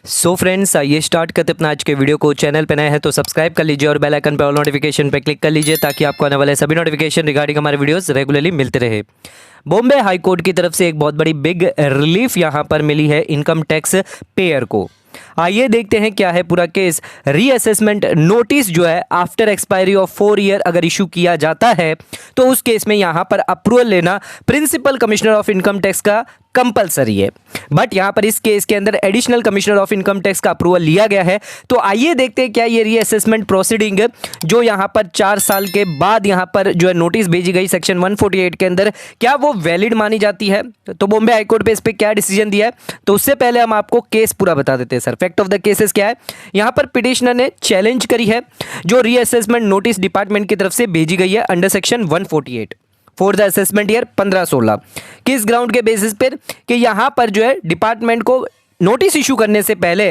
So friends, आइए start करते अपना आज के वीडियो को। चैनल पे नए हैं तो सब्सक्राइब कर लीजिए और बेल आइकन पे ऑल नोटिफिकेशन पे क्लिक कर लीजिए ताकि आपको आने वाले सभी नोटिफिकेशन रिगार्डिंग हमारे वीडियोस रेगुलरली मिलते रहे। बॉम्बे हाई कोर्ट की तरफ से एक बहुत बड़ी बिग रिलीफ यहाँ पर मिली है इनकम टैक्स पेयर को। आइए देखते हैं क्या है पूरा केस। रीअसेसमेंट नोटिस जो है आफ्टर एक्सपायरी ऑफ 4 ईयर अगर इशू किया जाता है तो उस केस में यहाँ पर अप्रूवल लेना principal commissioner of income tax का कंपलसरी है। बट यहाँ पर इस केस के अंदर additional commissioner of income tax का अप्रूवल लिया गया है। तो आइए देखते हैं क्या ये रीअसेसमेंट प्रोसीडिंग जो यहाँ पर 4 साल के बाद यहाँ पर जो है नोटिस भेजी गई सेक्शन 148 के अंदर, क्या वो वैलिड मानी जाती है। तो बॉम्बे हाईकोर्ट पे इस पर क्या डिसीजन दिया है, तो उससे पहले हम आपको केस पूरा बता देते हैं। Sir, fact of the cases क्या है। यहाँ पर पिटिशनर ने चैलेंज करी है जो रीअसेसमेंट नोटिस डिपार्टमेंट की तरफ से भेजी गई है under section 148 for the assessment year 15-16। किस ग्राउंड के बेसिस पर कि यहाँ पर जो है डिपार्टमेंट को नोटिस इशू करने से पहले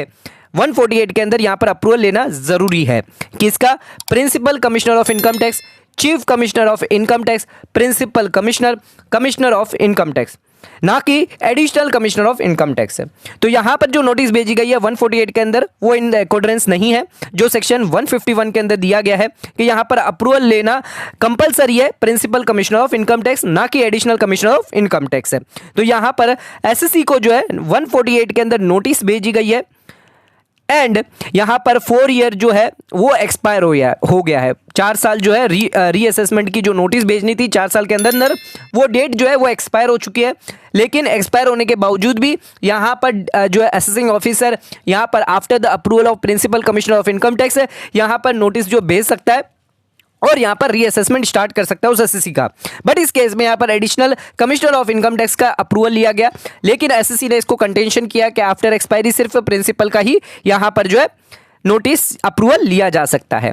148 के अंदर यहाँ पर अप्रूवल लेना जरूरी है। किसका? Principal commissioner of income tax, chief commissioner of income tax, principal commissioner, commissioner of income tax, ना कि additional commissioner of income tax है। तो यहां पर जो नोटिस भेजी गई है 148 के अंदर वो इन अकॉर्डेंस नहीं है जो सेक्शन 151 के अंदर दिया गया है कि यहां पर अप्रूवल लेना कंपलसरी है principal commissioner of income tax, ना कि additional commissioner of income tax है। तो यहां पर एसएससी को जो है 148 के अंदर नोटिस भेजी गई है एंड यहाँ पर 4 ईयर जो है वो एक्सपायर हो गया है। 4 साल जो है रीअसेसमेंट की जो नोटिस भेजनी थी 4 साल के अंदर अंदर वो डेट जो है वो एक्सपायर हो चुकी है। लेकिन एक्सपायर होने के बावजूद भी यहाँ पर जो है असेसिंग ऑफिसर यहाँ पर after the approval of principal commissioner of income tax यहाँ पर नोटिस जो भेज सकता है और यहाँ पर रीअसेसमेंट स्टार्ट कर सकता है उस एसएससी का। बट इस केस में यहाँ पर additional commissioner of income tax का अप्रूवल लिया गया, लेकिन एसएससी ने इसको कंटेंशन किया कि आफ्टर एक्सपायरी सिर्फ प्रिंसिपल का ही यहाँ पर जो है नोटिस अप्रूवल लिया जा सकता है।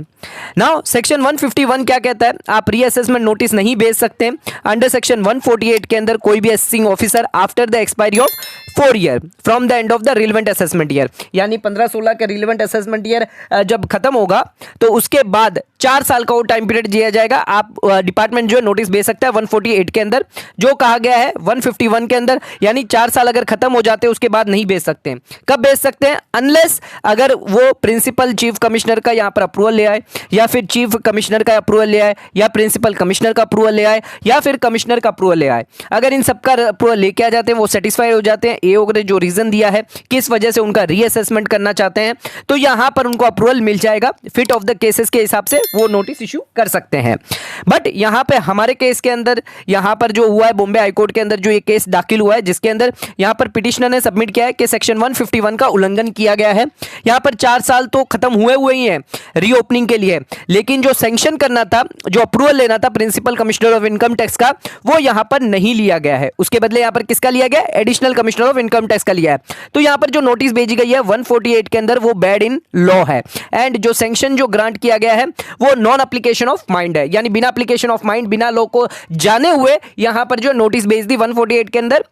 नाउ सेक्शन 151 क्या कहता है, आप रीअसेसमेंट नोटिस नहीं भेज सकते अंडर सेक्शन 148 के अंदर कोई भी assessing officer after the expiry of 4 year from the end of the relevant assessment year, यानी 15-16 का रिलेवेंट असेसमेंट ईयर जब खत्म होगा तो उसके बाद 4 साल का वो टाइम पीरियड दिया जाएगा। आप डिपार्टमेंट जो है नोटिस भेज सकता है 148 के अंदर जो कहा गया है 151 के अंदर, यानी 4 साल अगर खत्म हो जाते हैं उसके बाद नहीं भेज सकते। कब भेज सकते हैं? अनलेस अगर वो प्रिंसिपल चीफ कमिश्नर का यहाँ पर अप्रूवल ले आए, या फिर चीफ कमिश्नर का अप्रूवल ले आए, या प्रिंसिपल कमिश्नर का अप्रूवल ले आए, या फिर कमिश्नर का अप्रूवल ले आए। अगर इन सबका अप्रूवल लेके आ जाते हैं, वो सेटिस्फाइड हो जाते हैं, एओ ने जो रीजन दिया है किस वजह से उनका रीअसेसमेंट करना चाहते हैं, तो यहां पर उनको अप्रूवल मिल जाएगा। फिट ऑफ द केसेस के हिसाब से वो नोटिस इशू कर सकते हैं। बट यहां पे हमारे केस के अंदर यहां पर जो हुआ है बॉम्बे हाईकोर्ट के अंदर जो ये केस दाखिल हुआ है जिसके अंदर यहां पर पिटिशनर ने सबमिट किया है कि सेक्शन 151 का उल्लंघन किया गया है। यहां पर 4 साल तो खत्म हुए ही हैं रीओपनिंग के लिए, लेकिन जो सैंक्शन करना था, जो अप्रूवल लेना था principal commissioner of income tax का, वो यहां पर नहीं लिया गया है। उसके बदले यहां पर किसका लिया गया? Additional commissioner of income tax का लिया है। तो यहां पर जो नोटिस भेजी गई है 148 के अंदर वो बैड इन लॉ है एंड जो सैंक्शन जो ग्रांट किया गया है वो नॉन एप्लीकेशन ऑफ माइंड है, यानी बिना एप्लीकेशन ऑफ माइंड, बिना लॉ को जाने हुए यहां पर जो नोटिस भेज दी 148 के अंदर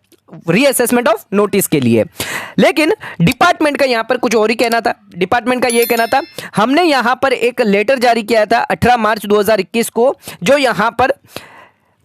रीअसेसमेंट ऑफ नोटिस के लिए। लेकिन डिपार्टमेंट का यहां पर कुछ और ही कहना था। डिपार्टमेंट का यह कहना था, हमने यहां पर एक लेटर जारी किया था 18 मार्च 2021 को जो यहां पर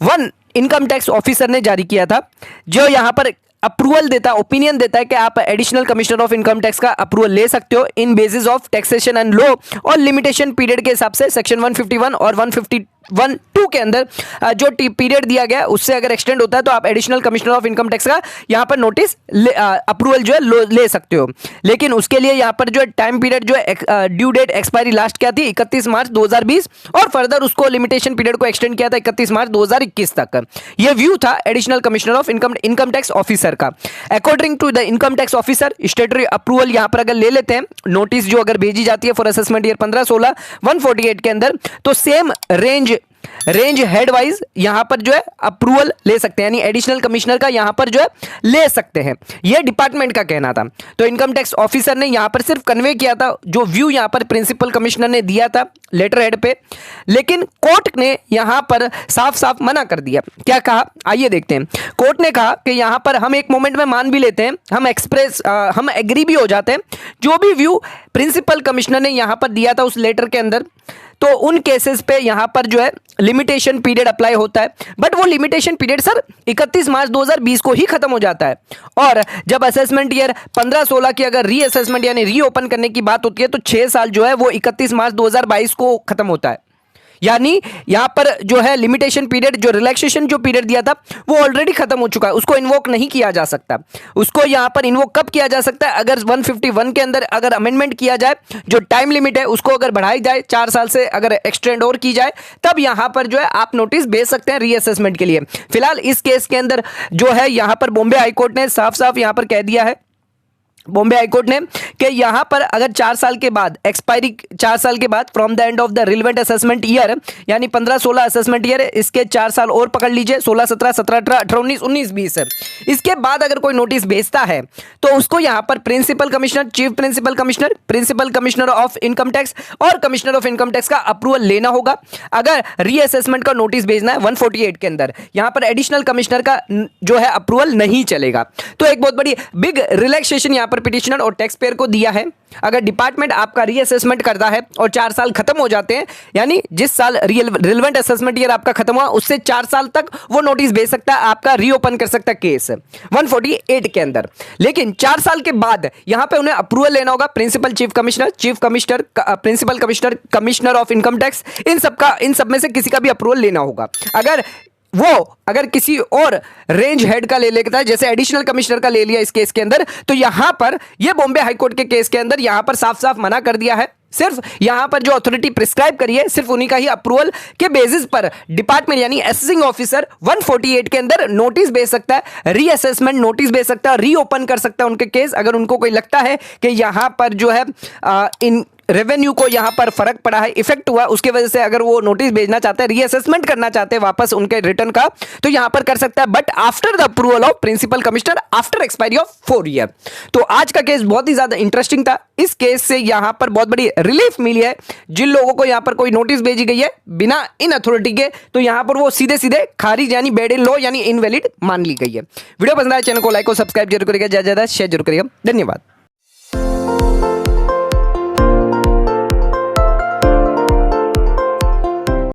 वन इनकम टैक्स ऑफिसर ने जारी किया था, जो यहां पर अप्रूवल देता, ओपिनियन देता है कि आप additional commissioner of income tax का अप्रूवल ले सकते हो in basis of taxation and law और लिमिटेशन पीरियड के हिसाब से सेक्शन 151 और 151(2) के अंदर जो पीरियड दिया गया उससे अगर एक्सटेंड होता है तो आप additional commissioner of income tax का यहां पर नोटिस अप्रूवल जो है ले सकते हो। लेकिन उसके लिए यहां पर जो है टाइम पीरियड जो है ड्यू डेट एक्सपायरी लास्ट क्या थी 31 मार्च 2020 और फर्दर उसको लिमिटेशन पीरियड को एक्सटेंड किया था 31 मार्च 2021 तक। यह व्यू था additional commissioner of income tax officer का। According to the income tax officer statutory approval यहां पर अगर ले लेते हैं नोटिस जो अगर भेजी जाती है फॉर असेसमेंट ईयर 15-16 148 के अंदर, तो सेम रेंज हेड वाइज यहां पर जो है अप्रूवल ले सकते हैं, यानी एडिशनल कमिश्नर का यहां पर जो है ले सकते हैं। यह डिपार्टमेंट का कहना था। तो इनकम टैक्स ऑफिसर ने यहां पर सिर्फ कन्वे किया था जो व्यू यहां पर प्रिंसिपल कमिश्नर ने दिया था लेटर हेड पे, लेकिन कोर्ट ने यहां पर साफ साफ मना कर दिया। क्या कहा, आइए देखते हैं। कोर्ट ने कहा कि यहां पर हम एक मोमेंट में मान भी लेते हैं, हम एग्री भी हो जाते हैं जो भी व्यू प्रिंसिपल कमिश्नर ने यहां पर दिया था उस लेटर के अंदर, तो उन केसेस पे यहां पर जो है लिमिटेशन पीरियड अप्लाई होता है। बट वो लिमिटेशन पीरियड सर 31 मार्च 2020 को ही खत्म हो जाता है। और जब असेसमेंट ईयर 15-16 की अगर रीअसेसमेंट यानी रीओपन करने की बात होती है तो 6 साल जो है वो 31 मार्च 2022 को खत्म होता है। यानी यहां पर जो है लिमिटेशन पीरियड, जो रिलैक्सेशन जो पीरियड दिया था वो ऑलरेडी खत्म हो चुका है, उसको इन्वोक नहीं किया जा सकता। उसको यहां पर इन्वोक कब किया जा सकता है? अगर 151 के अंदर अगर अमेंडमेंट किया जाए, जो टाइम लिमिट है उसको अगर बढ़ाई जाए 4 साल से अगर एक्सटेंड और की जाए, तब यहां पर जो है आप नोटिस भेज सकते हैं रीअसेसमेंट के लिए। फिलहाल इस केस के अंदर जो है यहां पर बॉम्बे हाईकोर्ट ने साफ साफ यहां पर कह दिया है, बॉम्बे हाईकोर्ट ने, कि यहां पर अगर 4 साल के बाद एक्सपायरी 4 साल के बाद from the end of the relevant assessment year, यानी 15-16 असेसमेंट ईयर, इसके 4 साल और पकड़ लीजिए, 16-17, 17-18, 18-19, 19-20, इसके बाद अगर कोई नोटिस भेजता है तो उसको यहां पर principal commissioner, chief principal commissioner, principal commissioner of income tax और कमिश्नर ऑफ इनकम टैक्स का अप्रूवल लेना होगा। अगर रीअसेसमेंट का नोटिस भेजना है 148 के अंदर, यहां पर एडिशनल कमिश्नर का जो है अप्रूवल नहीं चलेगा। तो एक बहुत बड़ी बिग रिलैक्सेशन यहां पर पिटिशनर और टैक्स पेयर को दिया है। अगर डिपार्टमेंट आपका रीअसेसमेंट करता है और 4 साल खत्म हो जाते हैं, यानी जिस साल रिलेवेंट असेसमेंट ईयर आपका खत्म हुआ उससे 4 साल तक वो नोटिस भेज सकता है, आपका रीओपन कर सकता है केस 148 के अंदर। लेकिन 4 साल के बाद यहां पे उन्हें अप्रूवल लेना होगा principal chief commissioner, chief commissioner, principal commissioner, commissioner of income tax, इन सब में से किसी का भी अप्रूवल लेना होगा। अगर किसी और रेंज हेड का ले लेता है, जैसे एडिशनल कमिश्नर का ले लिया इस केस के अंदर, तो यहां पर यह बॉम्बे हाईकोर्ट के केस के अंदर यहां पर साफ साफ मना कर दिया है। सिर्फ यहां पर जो अथॉरिटी प्रिस्क्राइब करी है सिर्फ उन्हीं का ही अप्रूवल के बेसिस पर डिपार्टमेंट यानी असेसिंग ऑफिसर 148 के अंदर नोटिस भेज सकता है, रीअसेसमेंट नोटिस भेज सकता है, रीओपन कर सकता है उनके केस, अगर उनको कोई लगता है कि यहां पर जो है इन रेवेन्यू को यहां पर फर्क पड़ा है, इफेक्ट हुआ, उसके वजह से अगर वो नोटिस भेजना चाहते हैं, रीअसेसमेंट करना चाहते हैं वापस उनके रिटर्न का, तो यहां पर कर सकता है, but after the approval of principal commissioner after expiry of 4 year. तो आज का केस बहुत ही ज्यादा इंटरेस्टिंग था। इस केस से यहां पर बहुत बड़ी रिलीफ मिली है जिन लोगों को यहां पर कोई नोटिस भेजी गई है बिना इन अथॉरिटी के, तो यहां पर वो सीधे सीधे खारिज यानी बैड इन लॉ यानी इनवैलिड मान ली गई है। वीडियो पसंद आए चैनल को लाइक और सब्सक्राइब जरूर करिएगा, ज्यादा शेयर जरूर करिएगा। धन्यवाद।